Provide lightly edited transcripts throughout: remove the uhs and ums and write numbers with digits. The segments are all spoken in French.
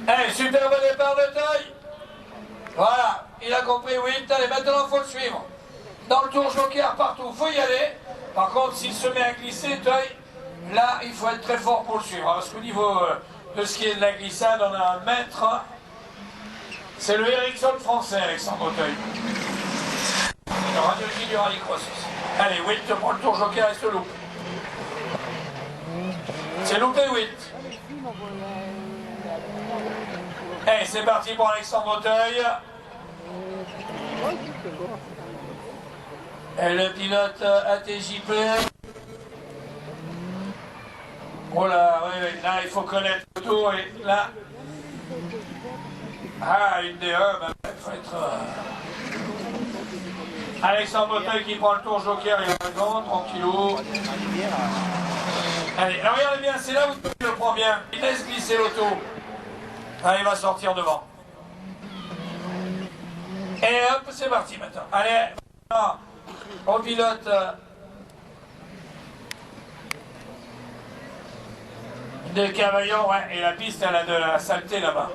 Allez, superbe départ de taille. Voilà, il a compris, oui. Allez, maintenant, il faut le suivre. Dans le tour joker, partout, il faut y aller. Par contre, s'il se met à glisser, taille, là, il faut être très fort pour le suivre. Parce qu'au niveau de ce qui est de la glissade, on a un maître. C'est le Ericsson français, Alexandre Auteuil. Le radiologie du rallycross aussi. Allez, Wilt prend le tour joker et se loupe. C'est loupé, Wilt. Allez, c'est parti pour Alexandre Auteuil. Et le pilote ATJP. Oh là, oui, oui, là, il faut connaître le tour et là. Ah, une des il faut être. Alexandre Auteuil qui prend le tour joker, il va devant, tranquillou. Allez, alors regardez bien, c'est là où il le prend bien. Il laisse glisser l'auto. Allez, il va sortir devant. Et hop, c'est parti maintenant. Allez, on pilote. De Cavaillon, ouais, et la piste, elle a de la saleté là-bas.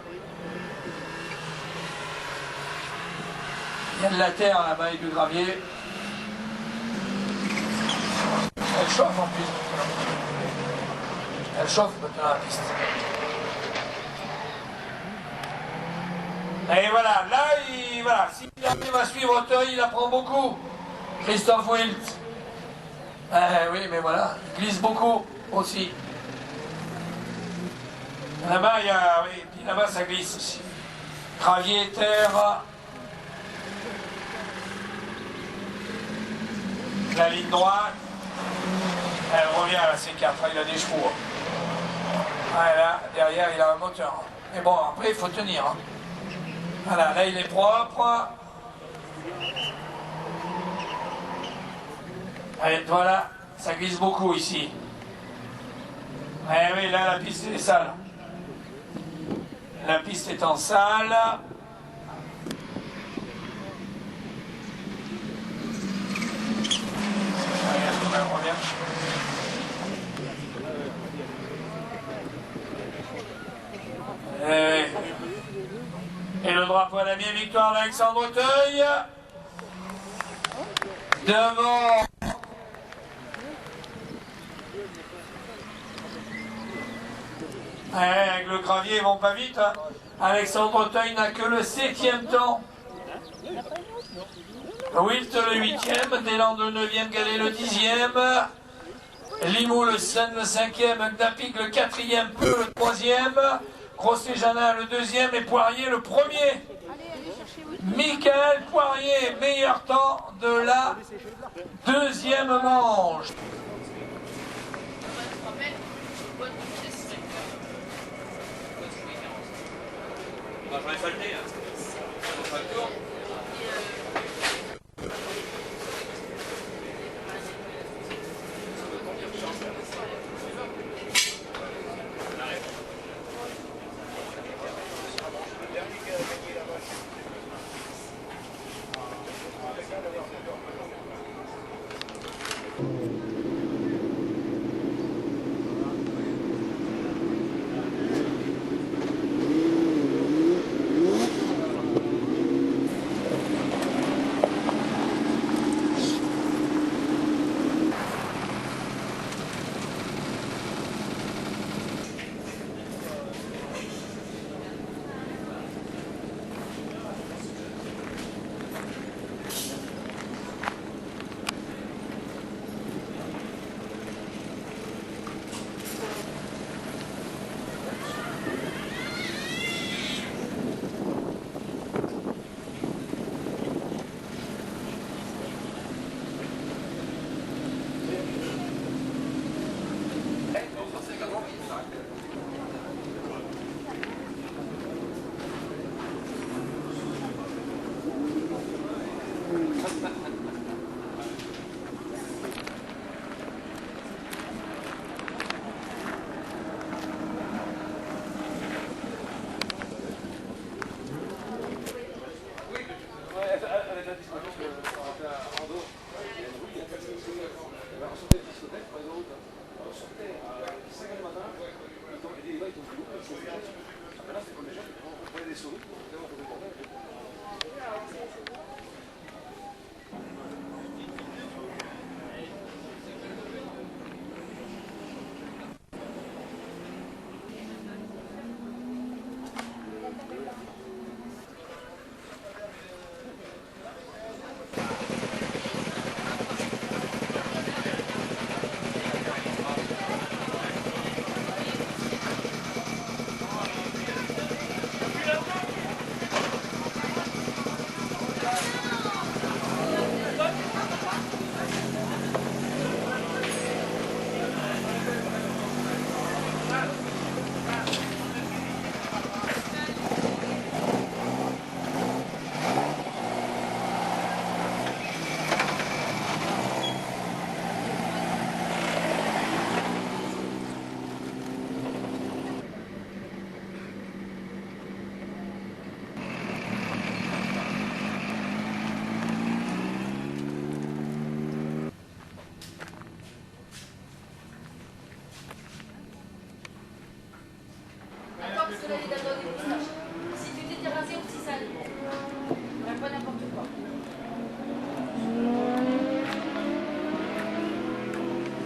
Il y a de la terre là-bas et du gravier. Elle chauffe en plus. Elle chauffe maintenant la piste. Et voilà, là, voilà, s'il arrive à suivre Auteuil, il apprend beaucoup. Christophe Wilt. Oui, mais voilà, il glisse beaucoup aussi. Là-bas, il y a, oui, puis là-bas, ça glisse aussi. Gravier, terre. La ligne droite. Elle revient à la C4, il a des chevaux. Ah, là, derrière, il a un moteur. Mais bon, après, il faut tenir. Hein. Voilà, là, il est propre. Allez, voilà, ça glisse beaucoup ici. Eh oui, là, la piste est sale. La piste est en salle. Et le drapeau à la bien victoire d'Alexandre Auteuil. Devant. Avec le gravier, ils vont pas vite. Hein. Alexandre Auteuil n'a que le 7e temps. Wilt le 8e, Deslandes le 9e, Gallet le 10e. Limoux le 5e, Gnapic le 4e, Peu le 3e. Grosset-Janin le 2e et Poirier le 1er. Michael Poirier, meilleur temps de la 2e manche. J'en ai falté, hein. Si tu t'étais rasé au petit salé, pas n'importe quoi.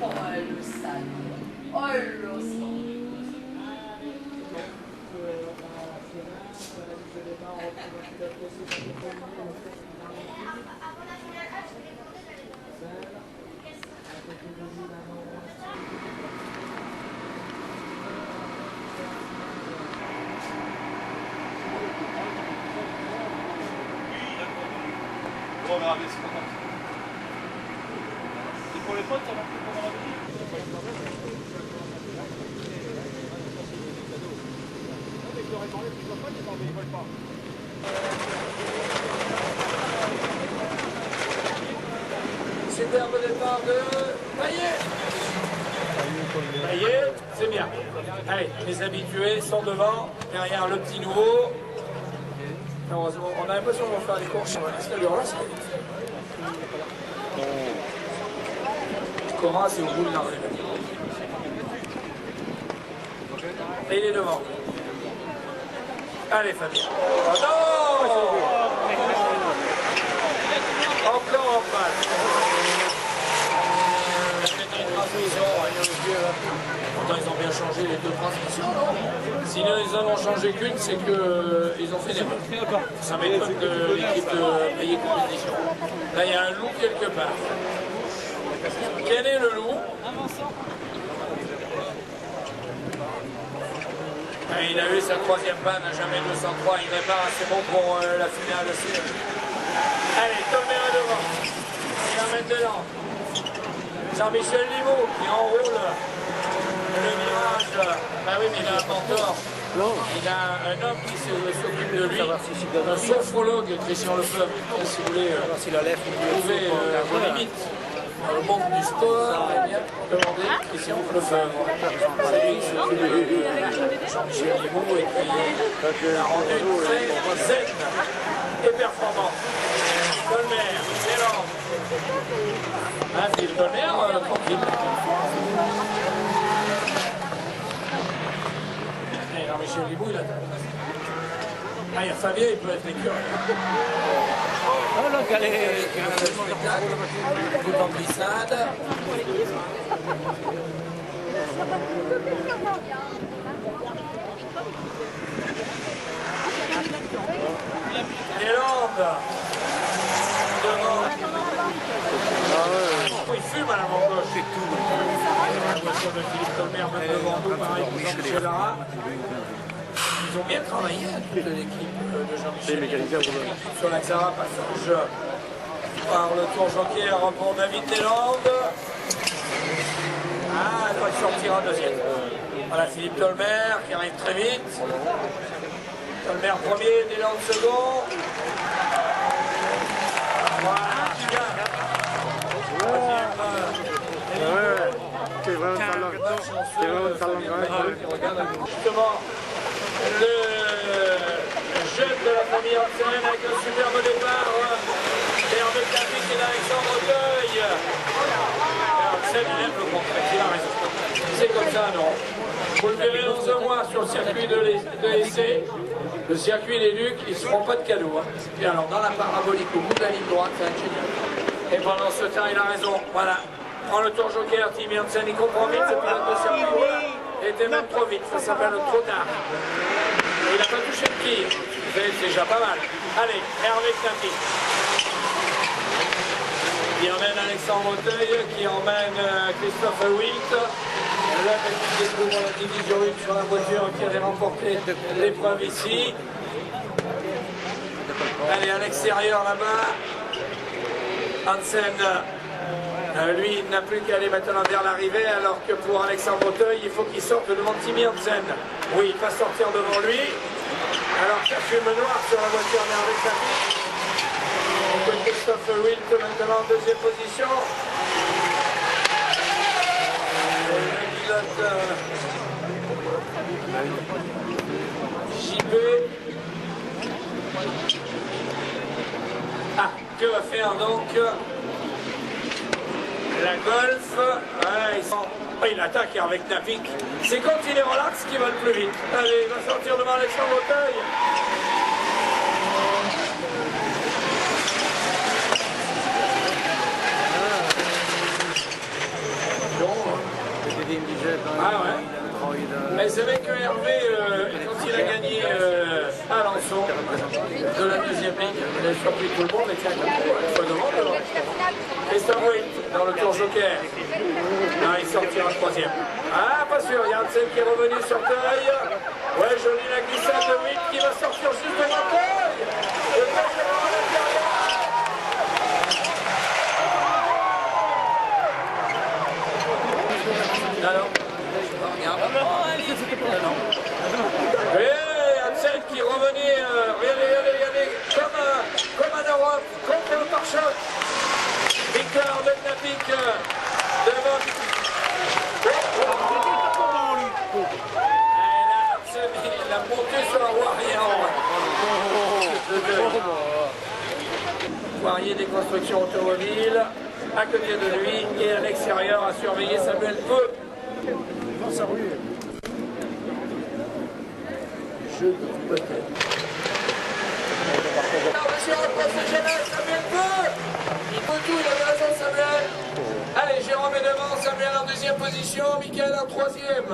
Oh le salé. Oh le sang. On verra bien ce qu'on a. C'est pour les potes, ça va plus pour la musique. Superbe départ de Payet. Payet, c'est bien. Allez, les habitués sont devant, derrière le petit nouveau. On a l'impression qu'on va faire des courses. Est-ce que là, c'est Cora, c'est au bout de l'arrêt. Et il est devant. Allez, Fabien. Oh non! Encore en face. Pourtant, ils ont bien changé les deux transmissions, non? Sinon, ils en ont changé qu'une, c'est qu'ils ont fait des erreurs. Ça m'étonne de l'équipe de Payet Compétition. Là, il y a un loup quelque part. Quel est le loup? Il a eu sa troisième panne à jamais 203. Il répare, c'est bon pour la finale aussi. Allez, Tolmer est devant. Il va mettre dedans. Jean-Michel Limou qui enroule le mirage. Bah oui, mais il a un mentor. Il a un homme qui s'occupe de lui. Un sophrologue, Christian Lefebvre. Si vous voulez trouver vos limites dans le monde du sport, demandez Christian Lefebvre. C'est lui qui s'occupe de Jean-Michel Limou et qui l'a rendu très zen et performant. Tolmer, excellent. Ah, Philippe Tolmer, tranquille. Et Jean-Michel Limou, il attend. Ah, il y a Fabien, il peut être écœuré. Oh là, galère. Tout en glissade. Deslandes. Devant. Il fume à l'avant gauche. C'est tout. La voiture de Philippe Tolmer même devant nous, pareil pour Jean-Michel Lara. Ils ont bien travaillé, toute l'équipe de Jean-Michel. Sur la Xara, passage par le tour jockey pour David Deslandes. Ah, il sortira deuxième. Voilà Philippe Tolmer qui arrive très vite. Tolmer premier, Deslandes second. Voilà, bien. C'est vraiment talent. C'est vraiment talent quand même. Justement, le jeune de la famille Hansen avec un superbe départ. Hervé Capic et Alexandre Deuil. Hansen, il aime le contraire, il a raison. c'est comme ça, non. Vous le verrez dans un mois sur le circuit de l'essai, le circuit des Lucs, ils ne se feront pas de cadeaux. Hein. Et alors, dans la parabolique, au bout de la ligne droite, c'est un génial. Et pendant ce temps, il a raison. Voilà. Prend le tour joker, Tim Janssen, il comprend vite ce pilote de circuit. Il était même trop vite, ça s'appelle trop tard. Il n'a pas touché le tir. C'est déjà pas mal. Allez, Hervé Knappy. Qui emmène Alexandre Auteuil, qui emmène Christophe Wilt. Là, qui découvre la division 1 sur la voiture qui avait remporté l'épreuve ici. Allez, à l'extérieur là-bas. Hansen, lui, il n'a plus qu'à aller maintenant vers l'arrivée, alors que pour Alexandre Auteuil, il faut qu'il sorte devant Timmy Hansen. Oui, il va sortir devant lui. Alors, ça fume noir sur la voiture d'Hervé Knappy. Christophe Wilt maintenant en deuxième position. Et le pilote JP. Ah, que va faire donc la Golf? Il attaque avec Knappy. C'est quand il est relax qu'il va le plus vite. Allez, il va sortir devant Alexandre Auteuil. Ah ouais. Mais c'est vrai que Hervé, quand il a gagné Alençon de la deuxième ligne, il a surpris tout le monde et tiens, une fois devant. Christophe Wilt dans le tour joker. Ah, il sortira troisième. Ah, pas sûr, il y a Hansen qui est revenu sur Teuil. Ouais, joli la glissade de Wilt qui va sortir juste devant Teuil. Et Hansen qui revenait, regardez, comme en Europe, contre le pare-choc. Victoire de Knappy devant. Il a monté sur la Poirier. Poirier des constructions automobiles, à côté de lui et à l'extérieur à surveiller Samuel Peu. Allez, Jérôme est devant, Samuel en deuxième position, Michael en troisième.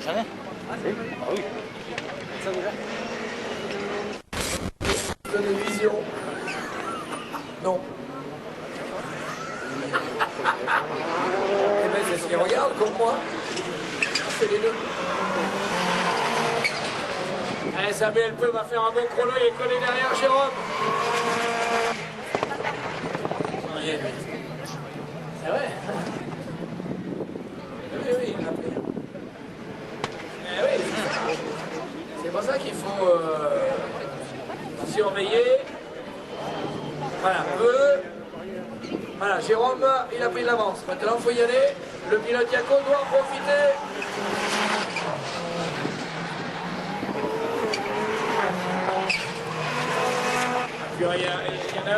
Jamais. Télévision. Non. Eh bien, c'est ce qu'ils regardent comme moi. C'est les deux. Allez, Samuel Peu va faire un bon chrono, il est collé derrière Jérôme. C'est vrai. Oui, il l'a pris. Eh oui, c'est pour ça qu'il faut surveiller. Voilà, Peu. Voilà, Jérôme, il a pris de l'avance. Maintenant, il faut y aller. Le pilote Yako doit en profiter. Puis, il y en a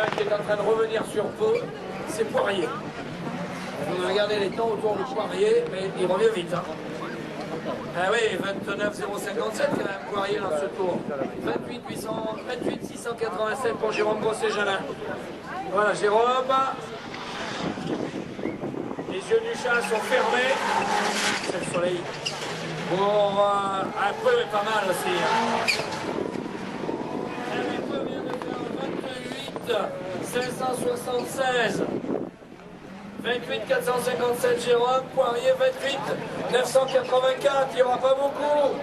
un qui est en train de revenir sur Peu, c'est Poirier. Vous regardez les temps autour de Poirier, mais il revient vite. Hein. Ah oui, 29,057, il y a un Poirier dans ce tour. 28,687 pour Jérôme Grosset-Jalin. Voilà, Jérôme. Les yeux du chat sont fermés. C'est le soleil. Pour un Peu est pas mal aussi. Hein. Un Peu vient de faire 28,576. 28 457 Jérôme, Poirier 28 984, il n'y aura pas beaucoup.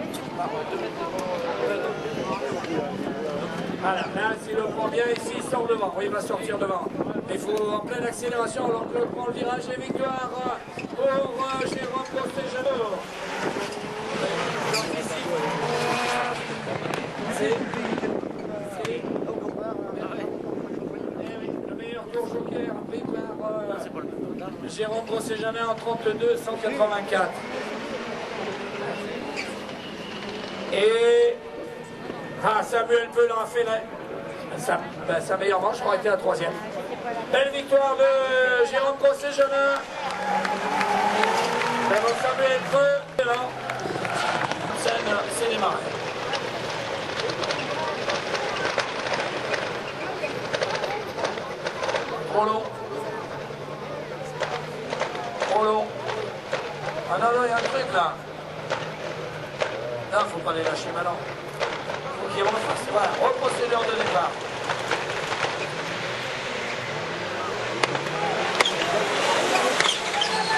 Voilà, là s'il le prend bien ici, il sort devant, oui, il va sortir devant. Il faut en pleine accélération, alors que prend le virage et victoire pour Jérôme Grosset-Jalin. C'est le meilleur tour joker pris par Jérôme Grosset-Jalin en 32,184. Et Samuel Peu a fait sa meilleure manche, aurait été la troisième. Belle victoire de Jérôme Grosset-Jamin. Ça va sembler être excellent. C'est démarré. Trop long. Trop long. Ah non, il y a un truc là. Non, faut pas les lâcher maintenant. Faut qu'ils refassent. Voilà, reprocédure de départ.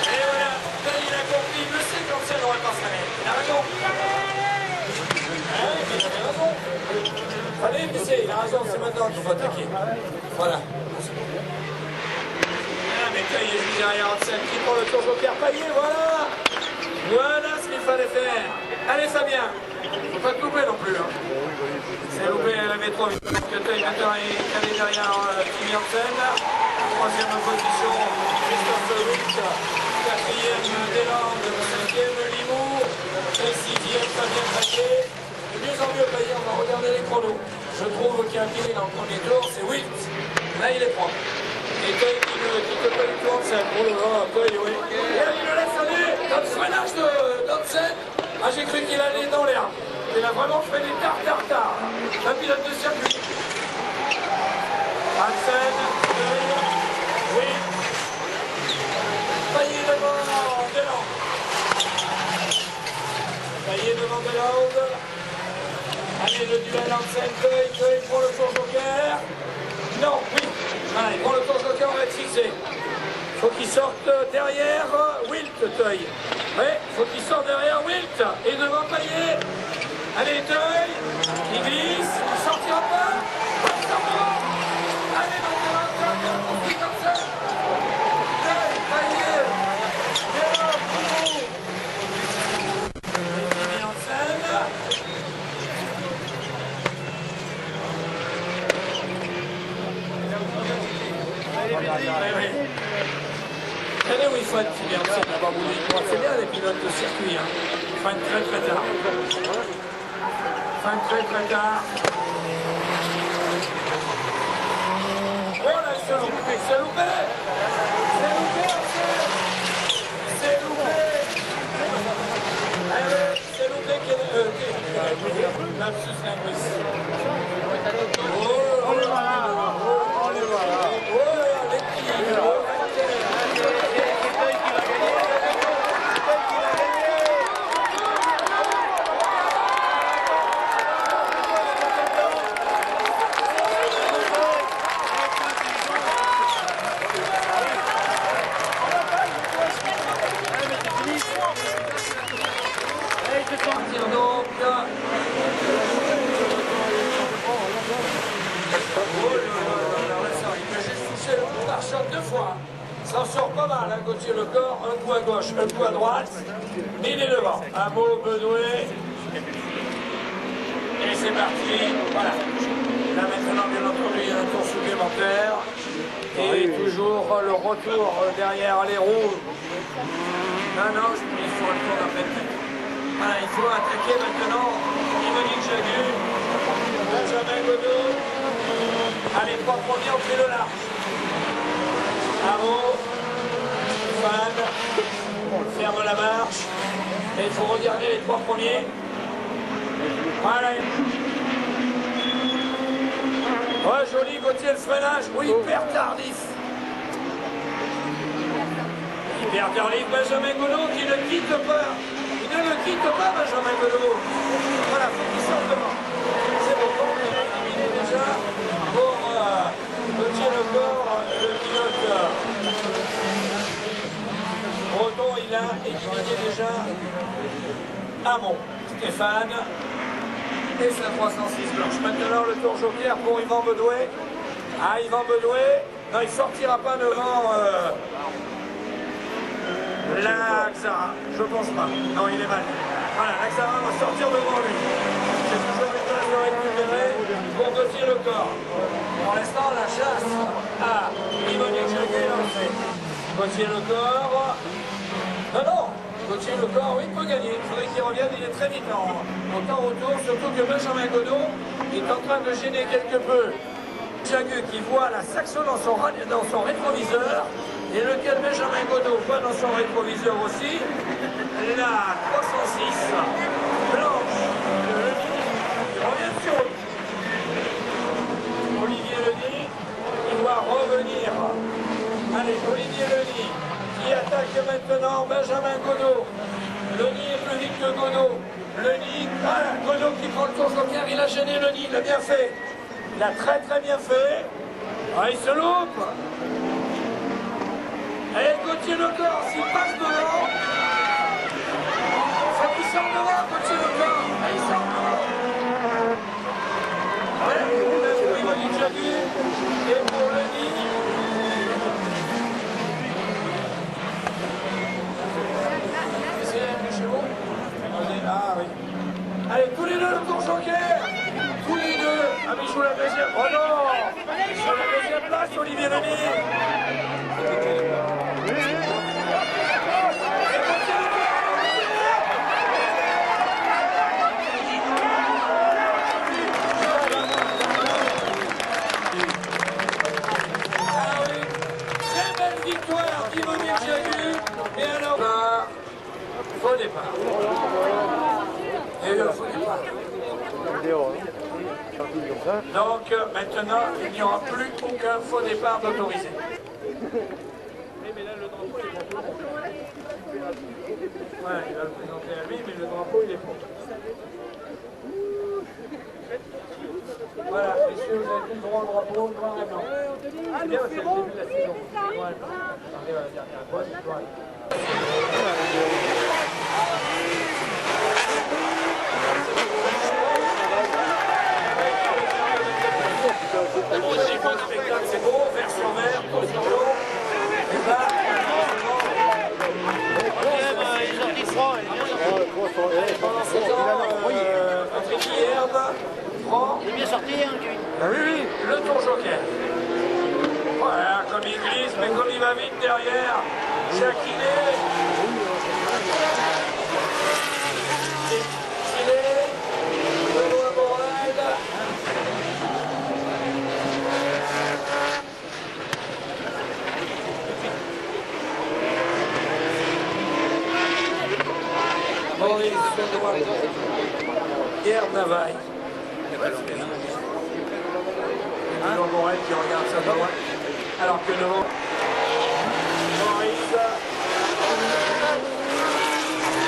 Et voilà, là il a compris, il le sait quand ça n'aurait pas fallu. Il a raison. Ah, il avait raison. Allez, mais il a raison, c'est maintenant qu'il faut attaquer. Voilà. Ah, mais quand il est juste derrière Hansen qui prend le tour Joker Payet, voilà. Voilà ce qu'il fallait faire. Allez Fabien, faut pas te louper non plus. Hein. C'est loupé la métro. Cueil maintenant est calé derrière Kimi Hansen. Troisième position, Christophe Witt. Quatrième Deslandes, cinquième Limoux. Et sixième Fabien Payet. De mieux en mieux Payet, on va regarder les chronos. Je trouve qu'il y a un pied dans le premier tour, c'est Witt. Là il est propre. Et Cueil qui ne peut pas du tout Hansen. Oh là là, Cueil, oui. Et là il le laisse aller dans le freinage d'Hansen. Ah, j'ai cru qu'il allait dans l'air. Il a vraiment fait des tard. Un pilote de circuit. Hansen, oui. Payet devant Deslandes. Payet devant Deslandes. Allez, le duel Hansen-Cueil pour le tour Joker. Non, oui. Voilà, il prend le tour Joker, on va être fixé. Il faut qu'il sorte derrière Wilt, Cueil. Oui, il faut qu'il sorte derrière Wilt. Et devant Payet. Allez, Cueil. Il glisse. Il ne sortira pas. Il sortira. Allez, maintenant, on comme ça. Cueil, Payet. Deslandes, Limoux. Et Hansen. Oui. Regardez où il freine, Kimi Hansen, là-bas, c'est bien les pilotes de circuit. Hein. Ils freinent très tard. Oh là, c'est loupé. C'est loupé, allez, c'est loupé qui est lapsus linguistique. Oh là là. Ça sort pas mal, hein, Gauthier Lecor, un coup à gauche, un coup à droite, mais il est devant. Un mot Bedoué. Et c'est parti, voilà. Là maintenant, bien entendu, il y a un tour supplémentaire. Et toujours le retour derrière les roues. Non, il faut un tour d'après tête. Voilà, il faut attaquer maintenant. Yvonique Jagu, Benjamin Godot. Allez, 3 premiers, on fait le large. Bravo, Fan, ferme la marche, et il faut regarder les 3 premiers. Voilà. Ouais, joli, Gauthier, le freinage, oui, hyper tardif. Benjamin Godot qui ne quitte pas. Il ne le quitte pas, Benjamin Godot. Voilà, faut qu'il sorte devant. C'est bon, il est déjà pour Gauthier Lecor, le pilote breton, il a éliminé déjà Hamon, Stéphane et sa 306 blanche. Maintenant le tour Joker pour Yvan Bedoué. Ah, Yvan Bedoué, non, il ne sortira pas devant l'Axara, je pense pas. Non, il est mal. Voilà, l'Axara va sortir devant lui. C'est toujours une place de récupérer pour Gauthier Lecor. Pour l'instant, la chasse à Yvonique Jagu est lancée. Gauthier Lecor. Non, Gauthier Lecor, oui, il peut gagner. Il faudrait qu'il revienne, il est très vite en temps retour, surtout que Benjamin Godot est en train de gêner quelque peu Jagu qui voit la Saxo dans son rétroviseur et lequel Benjamin Godot voit dans son rétroviseur aussi. La 306 Blanche qui revient sur eux. Olivier Leny qui doit revenir. Allez, Olivier Leny qui attaque maintenant Benjamin Godot. Leny est plus vite que Godot. Leny, Godot qui prend le tour joker, il a gêné Leny, il a bien fait. Il a très très bien fait. Ah, il se loupe. Allez, Gauthier Lecor, s'il passe devant. Faut qu'il sorte devant, Gauthier Lecor. Ah, il sort devant. Ouais, pour Yvonne Jagu et pour Leny. Ah oui. Allez, tous les deux le tour joker. Tous les deux. Ah mais il joue la deuxième. Oh non. Il joue la deuxième place, Olivier Leny. Ah oui. Très belle victoire d'Yvonne Jagu. Et alors, faux départ. Et le faux départ. Donc maintenant, il n'y aura plus aucun faux départ autorisé. Ouais, il va le présenter à lui, mais le drapeau il est faux. Voilà, messieurs, vous avez tout le droit au drapeau, noir et blanc. C'est bien, c'est le début de la saison. Ouais. Attendez, la dernière fois, c'est toi. C'est beau, vert sur vert, tout sur l'eau. Et là, pendant ce temps, Patrick Hierbe prend. Il est bien sorti, hein, Kevin. Ah oui, oui, le tour joker. Voilà, comme il glisse, mais comme il va vite derrière, Jacquinet. Benoît Morel. Maurice Benoît. Pierre Navaille. Benoît Morel qui regarde ça de loin. Alors que devant, Maurice.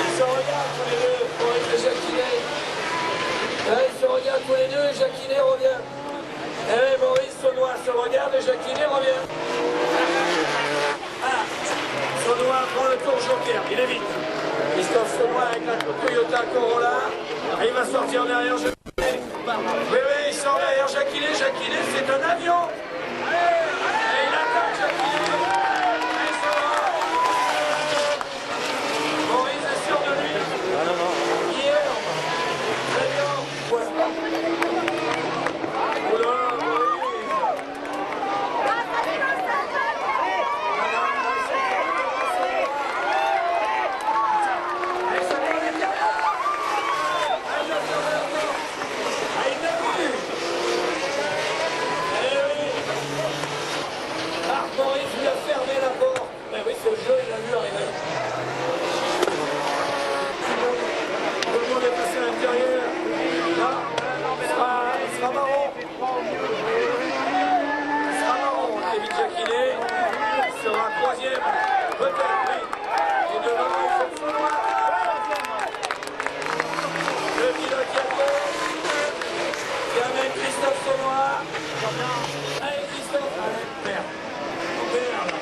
Ils se regardent tous les deux, Maurice et Jacquinet. Là, ils se regardent tous les deux et Jacquinet revient. Et oui, Maurice Saunois se regarde et Jacquinet revient. Ah, Saunois prend le tour joker, il est vite. Christophe Saunois avec la Toyota Corolla. Et il va sortir derrière Jacquinet. Oui, oui, il sort derrière Jacquinet. Jacquinet, c'est un avion. Et il attaque Jacquinet. Et ça va. Maurice est sûr de lui. Ah non, non. Hier, très bien. Ouais. Oula, Maurice. Allez, ça va, les gars. Allez, il l'a vu. Eh oui. Marc Maurice lui a fermé la porte. Mais oui, ce jeu, il l'a vu arriver. Tout le monde est passé à l'intérieur. Là, il sera marron. Il sera marron, David Jacquinet. Il sera troisième. Peut-être, oui. Et devant, il faut Saunois. Le pilote qui approche. Il y a même Christophe Saunois. Allez, Christophe. Allez, perd. Il perd là.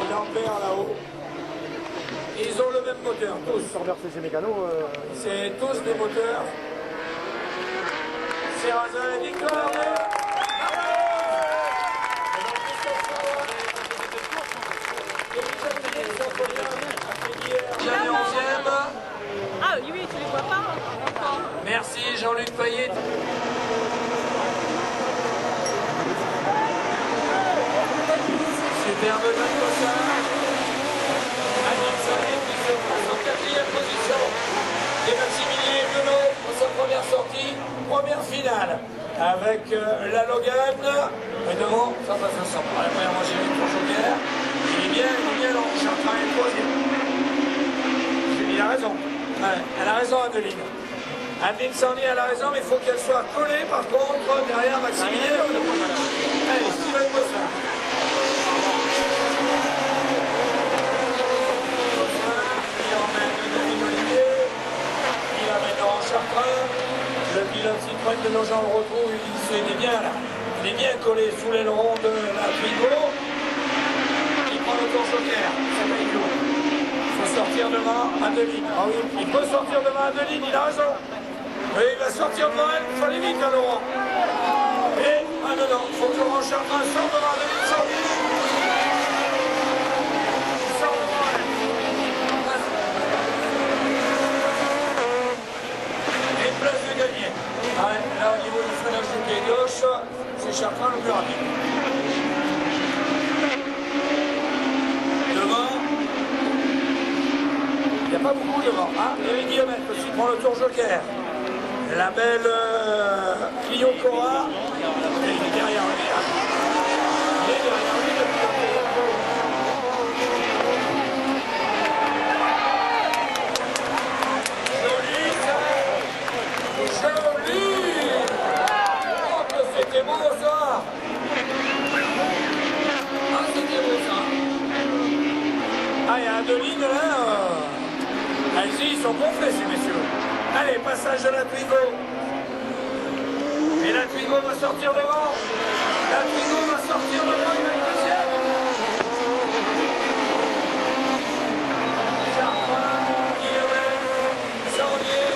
Il en perd là-haut. Ils ont le même moteur, tous. CC Mécano. C'est tous des moteurs. Serrazin et victoire. Jamais 11e. Ah oui, oui, tu les vois pas. Merci Jean-Luc Payet. Superbe John Cossard. Annick Salet qui se place en 4e position. Et Maximilien Benoît pour sa première sortie, première finale. avec la Logan. Et devant, ça passe ensemble. La première moitié du Tour Joker. Il est bien, long. Chartrain est troisième. Il a raison. Ouais, elle a raison, Adeline. Adeline Sandy, elle a raison, mais il faut qu'elle soit collée, par contre, derrière Maximilien. Allez, Steven Bossin. Il emmène Denis Olivier. Il amène Laurent Chartrain. Le pilote Citroën de Nogent le retrouve. Il est bien là. Il est bien collé sous l'aileron de la Twingo. Il prend le Tour Joker. Ça va être lourd. Il faut sortir devant Adeline. Ah oui, il peut sortir devant Adeline, il a raison. Oui, il va sortir devant elle, il faut aller vite, hein, Laurent. Et, ah non, il faut que Laurent Chartrain sorte devant Adeline Sandy. Il sort devant elle. Et une place de gagner. Ah ouais, là, au niveau du freinage du pied gauche, c'est Chartrain le plus rapide. Devant. Il n'y a pas beaucoup devant. Hein, Eric Guillemette aussi prend le Tour Joker. La belle Clio Cora. Il est derrière lui. Hein. Il est derrière lui depuis joli, ça. Joli. Oh, que c'était beau, ça. Ah, c'était beau, ça. Ah, il y a Adeline, là. Allez-y, ils sont gonflés, ces messieurs. Allez, passage de la Twingo. Et la Twingo va sortir devant. La Twingo va sortir devant, il va être deuxième. Chartrain, Guillemette, Sandier.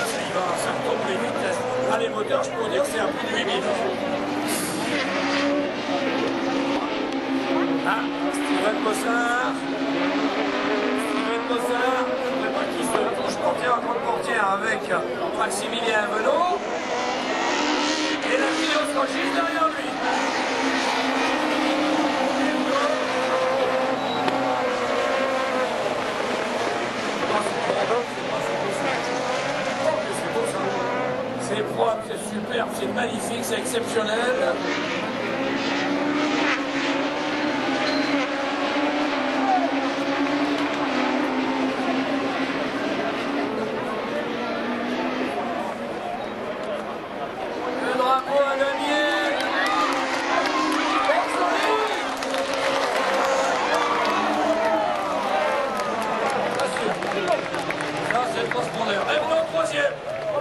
Ça y va, ça retombe les vitesses. Ah, les moteurs, je peux vous dire que c'est un plus de 8000. Ah, Steven Bossard. Qui se touche portière contre portière avec Maximilien Venot. Et la Clio sera juste derrière lui. C'est propre, c'est superbe, c'est magnifique, c'est exceptionnel.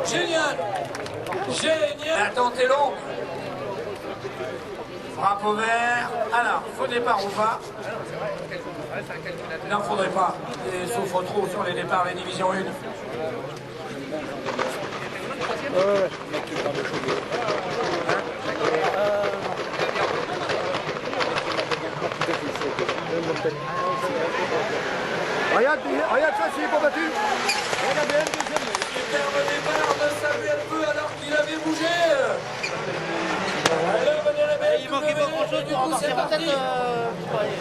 Génial! Génial! L'attente est longue. Frappe au vert. Alors, faux départ ou pas? Il n'en faudrait pas. Il souffre trop sur les départs, les divisions 1. Regarde ça, c'est pas battu. Regarde, Superbe départ de Samuel Peu alors qu'il avait bougé. Alors, venez la belle. Il manquait pas grand-chose pour remporter parti.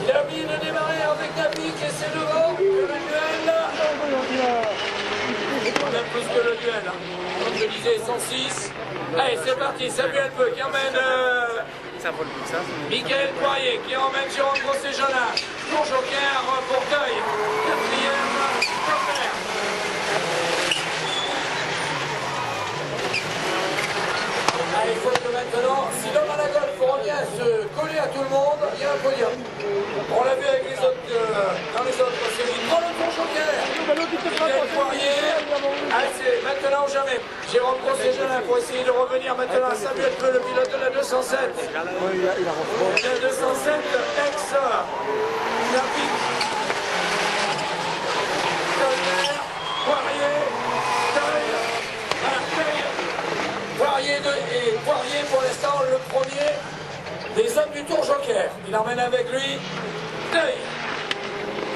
Il a mis de démarrer avec Napic et c'est devant que le duel. On aime plus que le duel. Comme je disais, 106. Allez, c'est parti. Samuel Peu qui emmène Michael Poirier qui emmène Jérôme Grosset-Jonin. Tour Joker pour Deuil. Quatrième, Coffert. Il faut que maintenant, si l'homme à la golf revient à se coller à tout le monde, il y a un podium. On l'a vu avec les autres, dans les autres séries. Prends le Tour Joker. Michael Poirier. Allez, c'est maintenant ou jamais. Jérôme Grosset-Jonin pour essayer de revenir maintenant à Samuel Peu, le pilote de la 207. La 207, ex-Napic. Poirier. Et Poirier pour l'instant le premier des hommes du Tour Joker. Il emmène avec lui Deuil.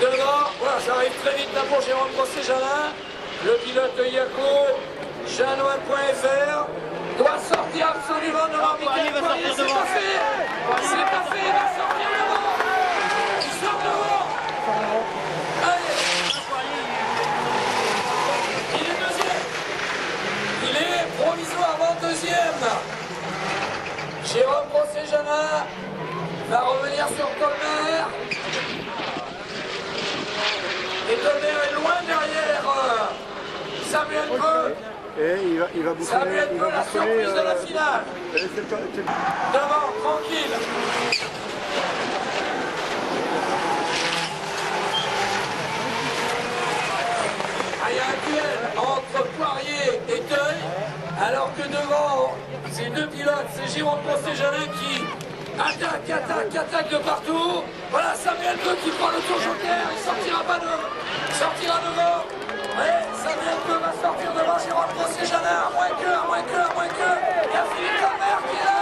Devant, voilà, ça arrive très vite là pour Jérôme Grosset-Jonin. Le pilote Yako, Chanois.fr doit sortir absolument devant Michael Poirier. C'est pas fait. C'est pas fait, il va sortir devant. Il sort devant. Allez. Il est deuxième. Il est provisoire. Tonnerre est loin derrière Samuel Peu. Et il va bouffonner. Samuel Peu, la surprise de la finale. Devant, tranquille. Il y a un duel entre Poirier et Teuil, alors que devant ces deux pilotes, c'est Jérôme Procéjalin qui attaque de partout. Voilà Samuel Peu qui prend le tour joker, il sortira pas devant. Il sortira devant. Ouais, Samuel Peu va sortir devant Jérôme Procéjalin, à moins que. Il y a Philippe Lambert qui est là.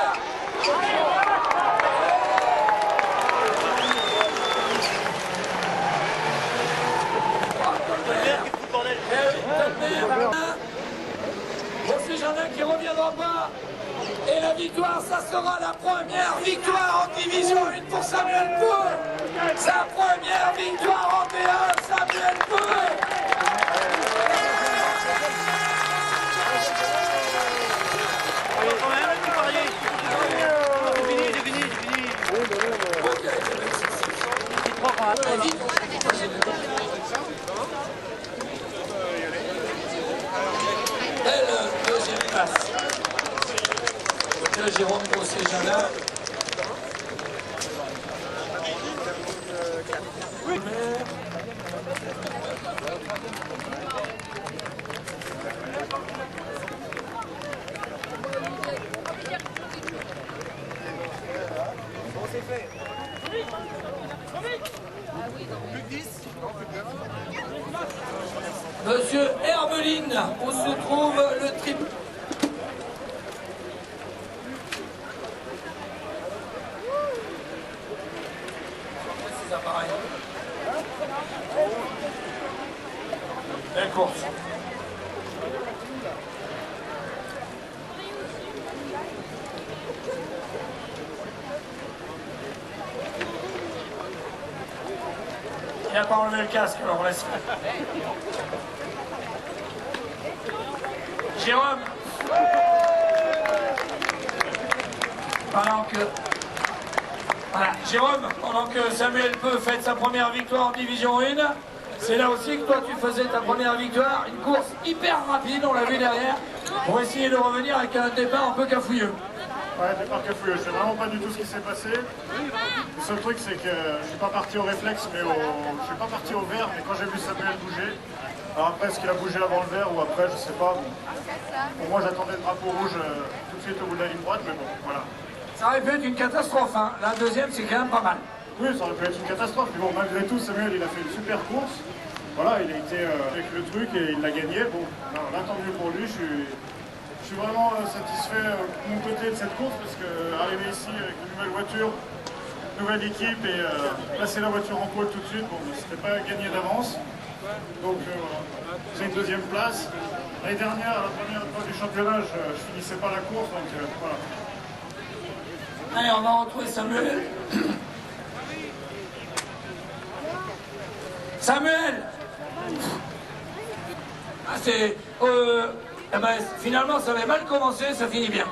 Procéjalin qui ne reviendra pas. Et la victoire, ça sera la première victoire en division 1 pour Samuel Peu. Sa première victoire en B1, Samuel Peu. Belle deuxième place de Jérôme Procéjalin. Monsieur Hermeline, où se trouve le triple. Ces appareils. Belle course. Il n'a pas enlevé le casque, alors on laisse. Jérôme, pendant que Samuel Peu fête sa première victoire en division 1, c'est là aussi que toi tu faisais ta première victoire, une course hyper rapide, on l'a vu derrière, pour essayer de revenir avec un départ un peu cafouilleux. Ouais, départ cafouilleux, je sais vraiment pas du tout ce qui s'est passé. Le seul truc c'est que je suis pas parti au réflexe, mais je suis pas parti au vert, mais quand j'ai vu Samuel bouger, alors après est-ce qu'il a bougé avant le vert ou après, je sais pas. Bon. Pour moi j'attendais le drapeau rouge tout de suite au bout de la ligne droite, mais bon, voilà. Ça aurait pu être une catastrophe, hein. La deuxième c'est quand même pas mal. Oui, ça aurait pu être une catastrophe, mais bon, malgré tout, Samuel il a fait une super course. Voilà, il a été avec le truc et il l'a gagné. Bon, là tant mieux pour lui, je suis vraiment satisfait de mon côté de cette course parce que arriver ici avec une nouvelle voiture, nouvelle équipe et placer la voiture en pôle tout de suite, bon, c'était pas gagné d'avance. Donc voilà, c'est une deuxième place. L'année dernière, à la première fois du championnat, je finissais pas la course, donc voilà. Allez, on va retrouver Samuel. Samuel! Ah, c'est... finalement, ça avait mal commencé, ça finit bien.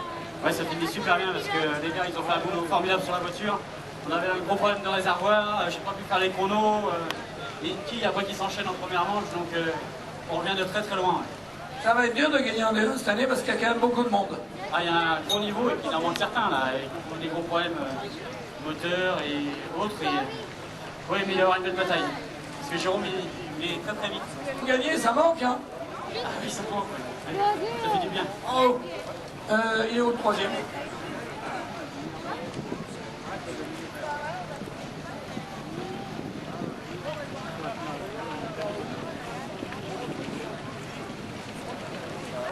Ouais, ça finit super bien parce que les gars, ils ont fait un boulot formidable sur la voiture. On avait un gros problème de réservoir, j'ai pas pu faire les chronos. Et qui après qui s'enchaîne en première manche, donc on revient de très très loin. Ouais. Ça va être dur de gagner en D1 cette année parce qu'il y a quand même beaucoup de monde. Ah, il y a un gros niveau et puis il en manque certains là, avec des gros problèmes moteurs et autres. Et, oui, mais il va y avoir une belle bataille. Parce que Jérôme, il est très très vite. Pour gagner, ça manque, hein? Ah oui, ça manque, ouais. Ouais, ça fait du bien. Oh, il est au troisième.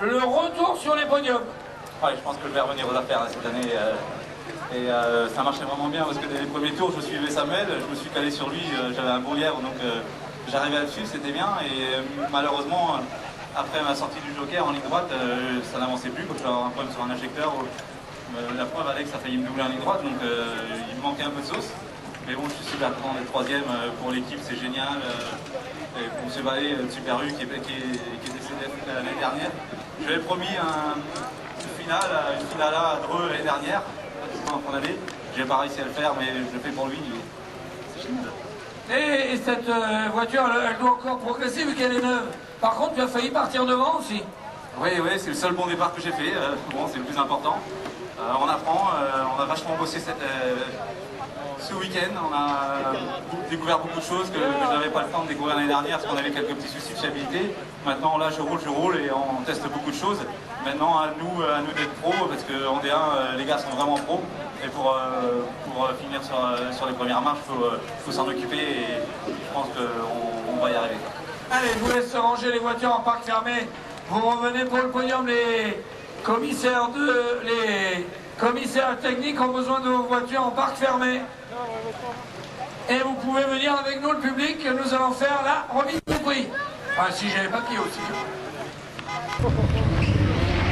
Le retour sur les podiums. Ouais, je pense que je vais revenir aux affaires cette année. Ça marchait vraiment bien parce que dès les premiers tours, je suivais Samuel, je me suis calé sur lui, j'avais un bon lièvre, donc j'arrivais là-dessus, c'était bien. Et malheureusement, après ma sortie du joker en ligne droite, ça n'avançait plus, je dois avoir un problème sur un injecteur. La preuve, Alex a failli me doubler en ligne droite, donc il me manquait un peu de sauce. Mais bon, je suis super content d'être troisième pour l'équipe, c'est génial. Et pour ce balai de Super U qui est décédé l'année dernière. Je lui avais promis une finale à Dreux l'année dernière, en fin d'année. J'ai pas réussi à le faire, mais je le fais pour lui. C'est génial. Et cette voiture, elle doit encore progresser vu qu'elle est neuve. Par contre, tu as failli partir devant aussi. Oui, c'est le seul bon départ que j'ai fait. Bon, c'est le plus important. On apprend, on a vachement bossé ce week-end. On a découvert beaucoup de choses que je n'avais pas le temps de découvrir l'année dernière parce qu'on avait quelques petits soucis de fiabilité. Maintenant, là, je roule et on teste beaucoup de choses. Maintenant, à nous d'être pros parce qu'en D1, les gars sont vraiment pros. Et pour finir sur les premières marches, il faut s'en occuper et je pense qu'on va y arriver. Allez, je vous laisse ranger les voitures en parc fermé. Vous revenez pour le podium. Les commissaires techniques ont besoin de vos voitures en parc fermé. Et vous pouvez venir avec nous, le public, nous allons faire la remise des prix. Enfin, si j'avais papier aussi.